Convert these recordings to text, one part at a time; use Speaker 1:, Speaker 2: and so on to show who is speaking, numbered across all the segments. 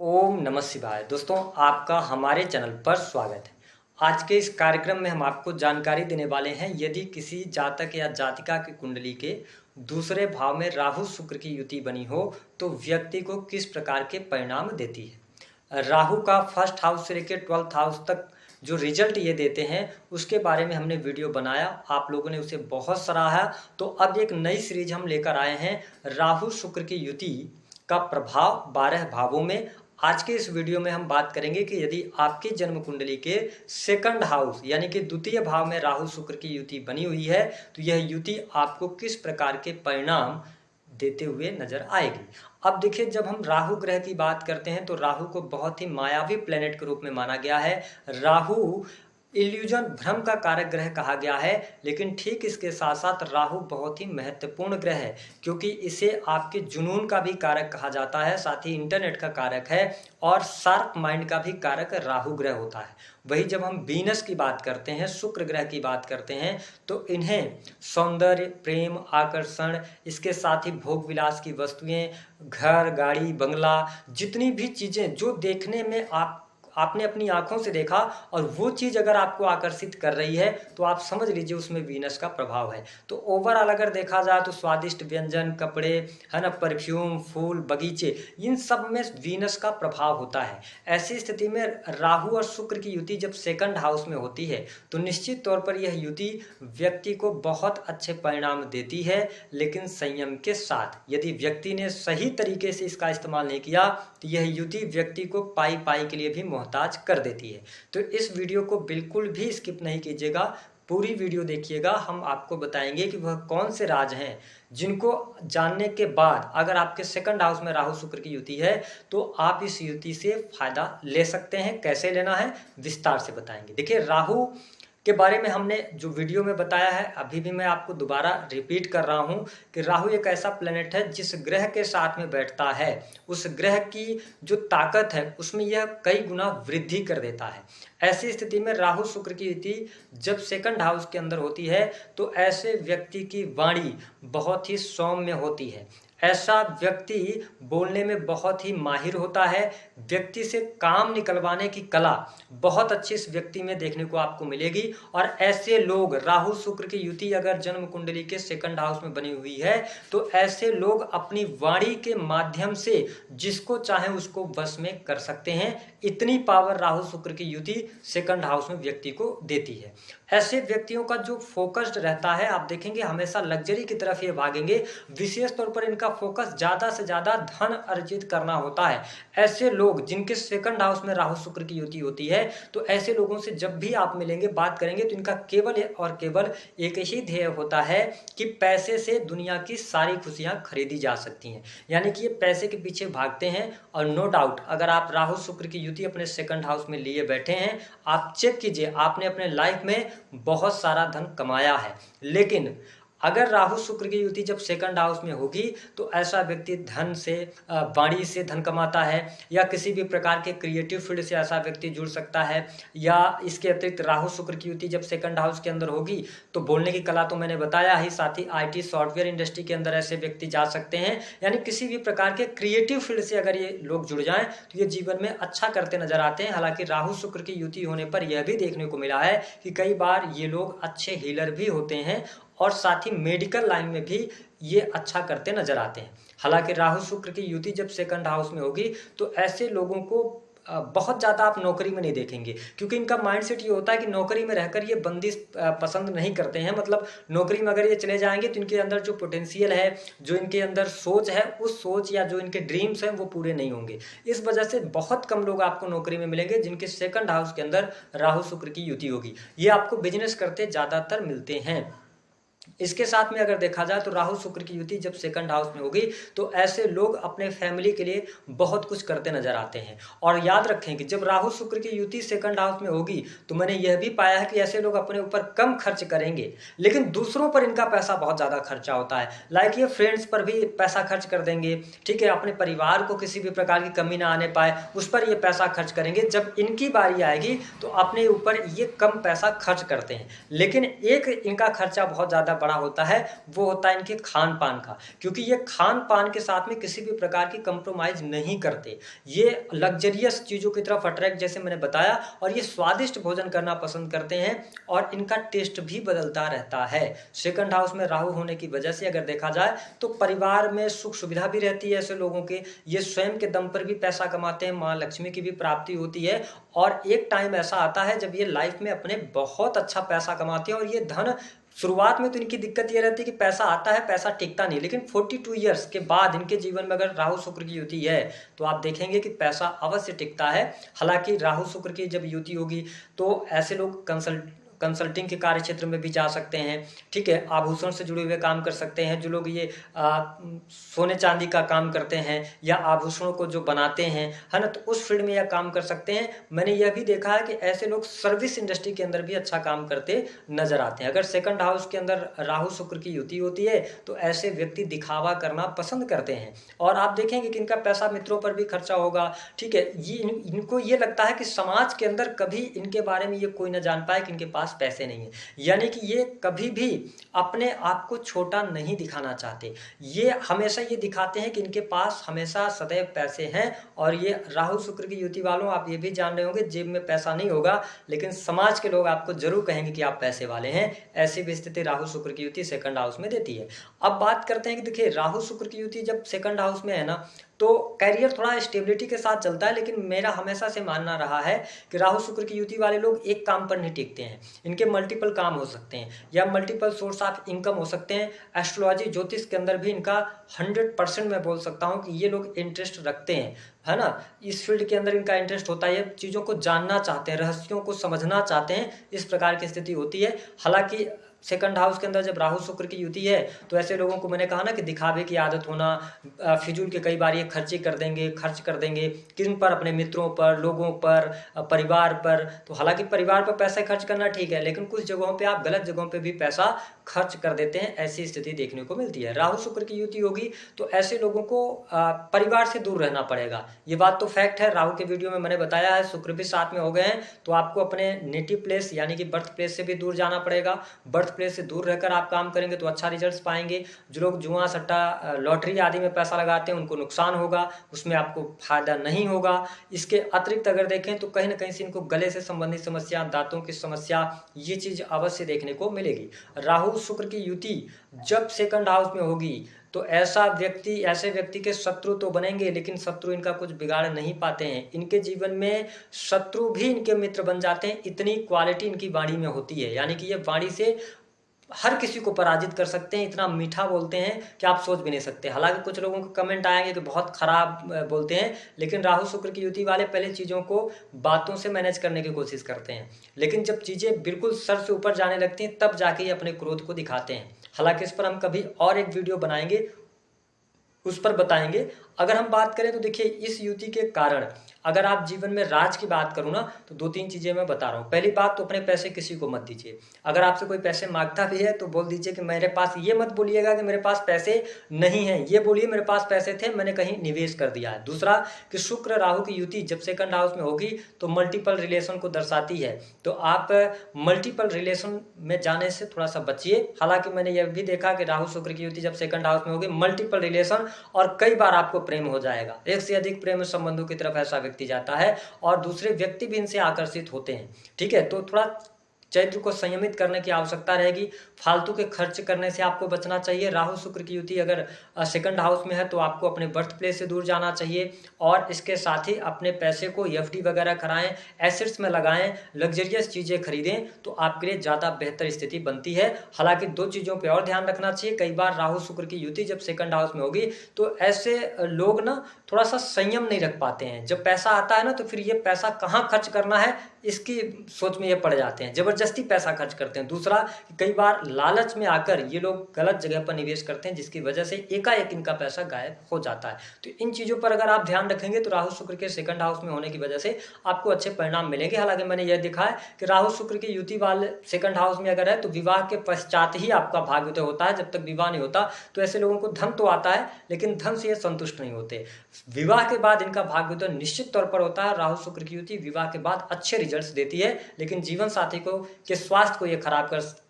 Speaker 1: ओम नमः शिवाय। दोस्तों, आपका हमारे चैनल पर स्वागत है। आज के इस कार्यक्रम में हम आपको जानकारी देने वाले हैं, यदि किसी जातक या जातिका की कुंडली के दूसरे भाव में राहु शुक्र की युति बनी हो तो व्यक्ति को किस प्रकार के परिणाम देती है। राहु का फर्स्ट हाउस से लेकर 12th हाउस तक जो रिजल्ट ये देते हैं उसके बारे में हमने वीडियो बनाया, आप लोगों ने उसे बहुत सराहा। तो अब एक नई सीरीज हम लेकर आए हैं, राहु शुक्र की युति का प्रभाव 12 भावों में। आज के इस वीडियो में हम बात करेंगे कि यदि आपकी जन्म कुंडली के सेकंड हाउस यानी कि द्वितीय भाव में राहु शुक्र की युति बनी हुई है तो यह युति आपको किस प्रकार के परिणाम देते हुए नजर आएगी। अब देखिए, जब हम राहु ग्रह की बात करते हैं तो राहु को बहुत ही मायावी प्लेनेट के रूप में माना गया है। राहु इल्यूजन, भ्रम का कारक ग्रह कहा गया है, लेकिन ठीक इसके साथ साथ राहु बहुत ही महत्वपूर्ण ग्रह है क्योंकि इसे आपके जुनून का भी कारक कहा जाता है, साथ ही इंटरनेट का कारक है और शार्प माइंड का भी कारक राहु ग्रह होता है। वही जब हम वीनस की बात करते हैं, शुक्र ग्रह की बात करते हैं, तो इन्हें सौंदर्य, प्रेम, आकर्षण, इसके साथ ही भोग विलास की वस्तुएं, घर, गाड़ी, बंगला, जितनी भी चीजें जो देखने में आपने अपनी आंखों से देखा और वो चीज़ अगर आपको आकर्षित कर रही है तो आप समझ लीजिए उसमें वीनस का प्रभाव है। तो ओवरऑल अगर देखा जाए तो स्वादिष्ट व्यंजन, कपड़े, है ना, परफ्यूम, फूल, बगीचे, इन सब में वीनस का प्रभाव होता है। ऐसी स्थिति में राहु और शुक्र की युति जब सेकंड हाउस में होती है तो निश्चित तौर पर यह युति व्यक्ति को बहुत अच्छे परिणाम देती है, लेकिन संयम के साथ। यदि व्यक्ति ने सही तरीके से इसका इस्तेमाल नहीं किया तो यह युति व्यक्ति को पाई पाई के लिए भी मोहताज कर देती है। तो इस वीडियो को बिल्कुल भी स्किप नहीं कीजिएगा, पूरी वीडियो देखिएगा। हम आपको बताएंगे कि वह कौन से राज हैं जिनको जानने के बाद अगर आपके सेकंड हाउस में राहु शुक्र की युति है तो आप इस युति से फायदा ले सकते हैं। कैसे लेना है विस्तार से बताएंगे। देखिए, राहु के बारे में हमने जो वीडियो में बताया है, अभी भी मैं आपको दोबारा रिपीट कर रहा हूं कि राहु एक ऐसा प्लेनेट है जिस ग्रह के साथ में बैठता है उस ग्रह की जो ताकत है उसमें यह कई गुना वृद्धि कर देता है। ऐसी स्थिति में राहु शुक्र की युति जब सेकंड हाउस के अंदर होती है तो ऐसे व्यक्ति की वाणी बहुत ही सौम्य होती है। ऐसा व्यक्ति बोलने में बहुत ही माहिर होता है। व्यक्ति से काम निकलवाने की कला बहुत अच्छी इस व्यक्ति में देखने को आपको मिलेगी। और ऐसे लोग, राहु शुक्र की युति अगर जन्म कुंडली के सेकंड हाउस में बनी हुई है तो ऐसे लोग अपनी वाणी के माध्यम से जिसको चाहे उसको वश में कर सकते हैं। इतनी पावर राहु शुक्र की युति सेकंड हाउस में व्यक्ति को देती है। ऐसे व्यक्तियों का जो फोकस्ड रहता है, आप देखेंगे हमेशा लग्जरी की तरफ ये भागेंगे। विशेष तौर पर इनका फोकस ज्यादा से ज्यादा धन अर्जित करना होता है। ऐसे लोग जिनके सेकंड हाउस में राहु शुक्र की युति होती है तो ऐसे लोगों से जब भी आप मिलेंगे, बात करेंगे, तो इनका केवल और केवल एक ही ध्येय होता है कि पैसे से दुनिया की सारी खुशियां खरीदी जा सकती हैं। यानी कि ये पैसे के पीछे भागते हैं। और नो डाउट, अगर आप राहु शुक्र की युति अपने सेकंड हाउस में लिए बैठे हैं, आप चेक कीजिए, आपने अपने लाइफ में बहुत सारा धन कमाया है। लेकिन अगर राहु शुक्र की युति जब सेकंड हाउस में होगी तो ऐसा व्यक्ति धन से, वाणी से धन कमाता है, या किसी भी प्रकार के क्रिएटिव फील्ड से ऐसा व्यक्ति जुड़ सकता है। या इसके अतिरिक्त राहु शुक्र की युति जब सेकंड हाउस के अंदर होगी तो बोलने की कला तो मैंने बताया ही, साथ ही आईटी सॉफ्टवेयर इंडस्ट्री के अंदर ऐसे व्यक्ति जा सकते हैं। यानी किसी भी प्रकार के क्रिएटिव फील्ड से अगर ये लोग जुड़ जाएं तो ये जीवन में अच्छा करते नजर आते हैं। हालांकि राहु शुक्र की युति होने पर यह भी देखने को मिला है कि कई बार ये लोग अच्छे हीलर भी होते हैं और साथ ही मेडिकल लाइन में भी ये अच्छा करते नजर आते हैं। हालांकि राहु शुक्र की युति जब सेकंड हाउस में होगी तो ऐसे लोगों को बहुत ज़्यादा आप नौकरी में नहीं देखेंगे, क्योंकि इनका माइंडसेट ये होता है कि नौकरी में रहकर ये बंदिश पसंद नहीं करते हैं। मतलब नौकरी में अगर ये चले जाएंगे तो इनके अंदर जो पोटेंशियल है, जो इनके अंदर सोच है, उस सोच या जो इनके ड्रीम्स हैं वो पूरे नहीं होंगे। इस वजह से बहुत कम लोग आपको नौकरी में मिलेंगे जिनके सेकंड हाउस के अंदर राहु शुक्र की युति होगी। ये आपको बिजनेस करते ज़्यादातर मिलते हैं। इसके साथ में अगर देखा जाए तो राहु शुक्र की युति जब सेकंड हाउस में होगी तो ऐसे लोग अपने फैमिली के लिए बहुत कुछ करते नजर आते हैं। और याद रखें कि जब राहु शुक्र की युति सेकंड हाउस में होगी तो मैंने यह भी पाया है कि ऐसे लोग अपने ऊपर कम खर्च करेंगे, लेकिन दूसरों पर इनका पैसा बहुत ज़्यादा खर्चा होता है। लाइक ये फ्रेंड्स पर भी पैसा खर्च कर देंगे, ठीक है, अपने परिवार को किसी भी प्रकार की कमी ना आने पाए उस पर ये पैसा खर्च करेंगे। जब इनकी बारी आएगी तो अपने ऊपर ये कम पैसा खर्च करते हैं, लेकिन एक इनका खर्चा बहुत ज़्यादा बड़ा होता है वो होता है इनके खान पान का, क्योंकि ये खान पान के साथ में किसी भी प्रकार की कंप्रोमाइज नहीं करते। ये लग्जरियस चीज़ों की तरफ अट्रैक्ट, जैसे मैंने बताया, और ये स्वादिष्ट भोजन करना पसंद करते हैं और इनका टेस्ट भी बदलता रहता है। सेकंड हाउस में राहु होने की वजह से अगर देखा जाए तो परिवार में सुख सुविधा भी रहती है ऐसे लोगों के, ये स्वयं के दम पर भी पैसा कमाते हैं, माँ लक्ष्मी की भी प्राप्ति होती है, और एक टाइम ऐसा आता है जब ये लाइफ में अपने बहुत अच्छा पैसा कमाते हैं। और ये धन शुरुआत में तो इनकी दिक्कत ये रहती है कि पैसा आता है, पैसा टिकता नहीं, लेकिन 42 ईयर्स के बाद इनके जीवन में अगर राहु शुक्र की युति है तो आप देखेंगे कि पैसा अवश्य टिकता है। हालांकि राहु शुक्र की जब युति होगी तो ऐसे लोग कंसल्टिंग के कार्य क्षेत्र में भी जा सकते हैं, ठीक है, आभूषण से जुड़े हुए काम कर सकते हैं। जो लोग ये सोने चांदी का काम करते हैं या आभूषणों को जो बनाते हैं, है ना, तो उस फील्ड में यह काम कर सकते हैं। मैंने यह भी देखा है कि ऐसे लोग सर्विस इंडस्ट्री के अंदर भी अच्छा काम करते नजर आते हैं। अगर सेकंड हाउस के अंदर राहु शुक्र की युति होती है तो ऐसे व्यक्ति दिखावा करना पसंद करते हैं, और आप देखेंगे कि इनका पैसा मित्रों पर भी खर्चा होगा, ठीक है। इनको ये लगता है कि समाज के अंदर कभी इनके बारे में ये कोई ना जान पाए कि इनके पास पैसे नहीं है, यानी कि ये कभी भी अपने आप को छोटा नहीं दिखाना चाहते। ये हमेशा ये दिखाते हैं कि इनके पास हमेशा सदैव पैसे हैं। और ये राहु शुक्र की युति वालों, आप ये भी जान रहे होंगे, जेब में पैसा नहीं होगा लेकिन समाज के लोग आपको जरूर कहेंगे कि आप पैसे वाले हैं। ऐसी भी स्थिति राहु शुक्र की युति सेकंड हाउस में देती है। अब बात करते हैं कि देखिए राहु शुक्र की युति जब सेकंड हाउस में है ना, तो करियर थोड़ा स्टेबिलिटी के साथ चलता है, लेकिन मेरा हमेशा से मानना रहा है कि राहु शुक्र की युति वाले लोग एक काम पर नहीं टिकते हैं। इनके मल्टीपल काम हो सकते हैं या मल्टीपल सोर्स ऑफ इनकम हो सकते हैं। एस्ट्रोलॉजी ज्योतिष के अंदर भी इनका 100% मैं बोल सकता हूं कि ये लोग इंटरेस्ट रखते हैं, है ना, इस फील्ड के अंदर इनका इंटरेस्ट होता है। चीज़ों को जानना चाहते हैं, रहस्यों को समझना चाहते हैं, इस प्रकार की स्थिति होती है। हालांकि सेकंड हाउस के अंदर जब राहु शुक्र की युति है तो ऐसे लोगों को मैंने कहा ना कि दिखावे की आदत होना, फिजूल के कई बार ये खर्च कर देंगे किन पर, अपने मित्रों पर, लोगों पर, परिवार पर। तो हालांकि परिवार पर पैसा खर्च करना ठीक है, लेकिन कुछ जगहों पे आप गलत जगहों पे भी पैसा खर्च कर देते हैं, ऐसी स्थिति देखने को मिलती है। राहु शुक्र की युति होगी तो ऐसे लोगों को परिवार से दूर रहना पड़ेगा, ये बात तो फैक्ट है। राहु के वीडियो में मैंने बताया है, शुक्र भी साथ में हो गए हैं तो आपको अपने नेटिव प्लेस यानी कि बर्थ प्लेस से भी दूर जाना पड़ेगा। बर्थ प्लेस से दूर रहकर आप काम करेंगे तो अच्छा रिजल्ट्स पाएंगे। जो लोग जुआ सट्टा लॉटरी आदि में पैसा लगाते हैं उनको नुकसान होगा, उसमें आपको फायदा नहीं होगा। इसके अतिरिक्त अगर देखें तो कहीं ना कहीं से इनको गले से संबंधित समस्या, दांतों की समस्या, ये चीज अवश्य देखने को मिलेगी। राहु शुक्र की युति जब सेकंड हाउस में होगी तो ऐसे व्यक्ति के शत्रु तो बनेंगे, लेकिन शत्रु इनका कुछ बिगाड़ नहीं पाते हैं। इनके जीवन में शत्रु भी इनके मित्र बन जाते हैं, इतनी क्वालिटी इनकी वाणी में होती है, यानी कि ये वाणी से हर किसी को पराजित कर सकते हैं। इतना मीठा बोलते हैं कि आप सोच भी नहीं सकते। हालांकि कुछ लोगों के कमेंट आएंगे कि बहुत खराब बोलते हैं, लेकिन राहु शुक्र की युति वाले पहले चीज़ों को बातों से मैनेज करने की कोशिश करते हैं, लेकिन जब चीज़ें बिल्कुल सर से ऊपर जाने लगती हैं तब जाके ये अपने क्रोध को दिखाते हैं। हालांकि इस पर हम कभी और एक वीडियो बनाएंगे, उस पर बताएंगे। अगर हम बात करें तो देखिए इस युति के कारण अगर आप जीवन में राज की बात करूँ ना तो 2-3 चीज़ें मैं बता रहा हूँ। पहली बात तो अपने पैसे किसी को मत दीजिए। अगर आपसे कोई पैसे मांगता भी है तो बोल दीजिए कि मेरे पास, ये मत बोलिएगा कि मेरे पास पैसे नहीं हैं, ये बोलिए मेरे पास पैसे थे, मैंने कहीं निवेश कर दिया है। दूसरा कि शुक्र राहु की युति जब सेकंड हाउस में होगी तो मल्टीपल रिलेशन को दर्शाती है, तो आप मल्टीपल रिलेशन में जाने से थोड़ा सा बचिए। हालांकि मैंने यह भी देखा कि राहु शुक्र की युति जब सेकंड हाउस में होगी मल्टीपल रिलेशन, और कई बार आपको प्रेम हो जाएगा, एक से अधिक प्रेम संबंधों की तरफ ऐसा व्यक्ति जाता है और दूसरे व्यक्ति भी इनसे आकर्षित होते हैं, ठीक है। तो थोड़ा चैत्र को संयमित करने की आवश्यकता रहेगी। फालतू के खर्च करने से आपको बचना चाहिए। राहु शुक्र की युति अगर सेकंड हाउस में है तो आपको अपने बर्थ प्लेस से दूर जाना चाहिए, और इसके साथ ही अपने पैसे को एफडी वगैरह कराएं, एसेट्स में लगाएं, लग्जरियस चीज़ें खरीदें, तो आपके लिए ज़्यादा बेहतर स्थिति बनती है। हालांकि 2 चीज़ों पर और ध्यान रखना चाहिए। कई बार राहु शुक्र की युति जब सेकंड हाउस में होगी तो ऐसे लोग ना थोड़ा सा संयम नहीं रख पाते हैं। जब पैसा आता है ना तो फिर ये पैसा कहाँ खर्च करना है इसकी सोच में ये पड़ जाते हैं, जबरदस्ती पैसा खर्च करते हैं। दूसरा, कई बार लालच में आकर ये लोग गलत जगह पर निवेश करते हैं, जिसकी वजह से एकाएक इनका पैसा गायब हो जाता है। तो इन चीज़ों पर अगर आप ध्यान रखेंगे तो राहु शुक्र के सेकंड हाउस में होने की वजह से आपको अच्छे परिणाम मिलेंगे। हालांकि मैंने यह देखा है कि राहु शुक्र की युति वाले सेकंड हाउस में अगर है तो विवाह के पश्चात ही आपका भाग्योदय होता है। जब तक विवाह नहीं होता तो ऐसे लोगों को धन तो आता है लेकिन धन से ये संतुष्ट नहीं होते। विवाह के बाद इनका भाग्योदय निश्चित तौर पर होता है। राहु शुक्र की युति विवाह के बाद अच्छे रिजल्ट्स देती है, लेकिन जीवन साथी को के स्वास्थ्य को ये खराब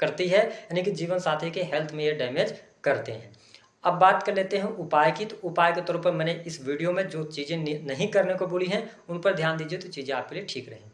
Speaker 1: करती है, यानी कि जीवन साथी के हेल्थ में ये डैमेज करते हैं। अब बात कर लेते हैं उपाय की। तो उपाय के तौर पर मैंने इस वीडियो में जो चीज़ें नहीं करने को बोली हैं उन पर ध्यान दीजिए, तो चीज़ें आपके लिए ठीक रहेंगी।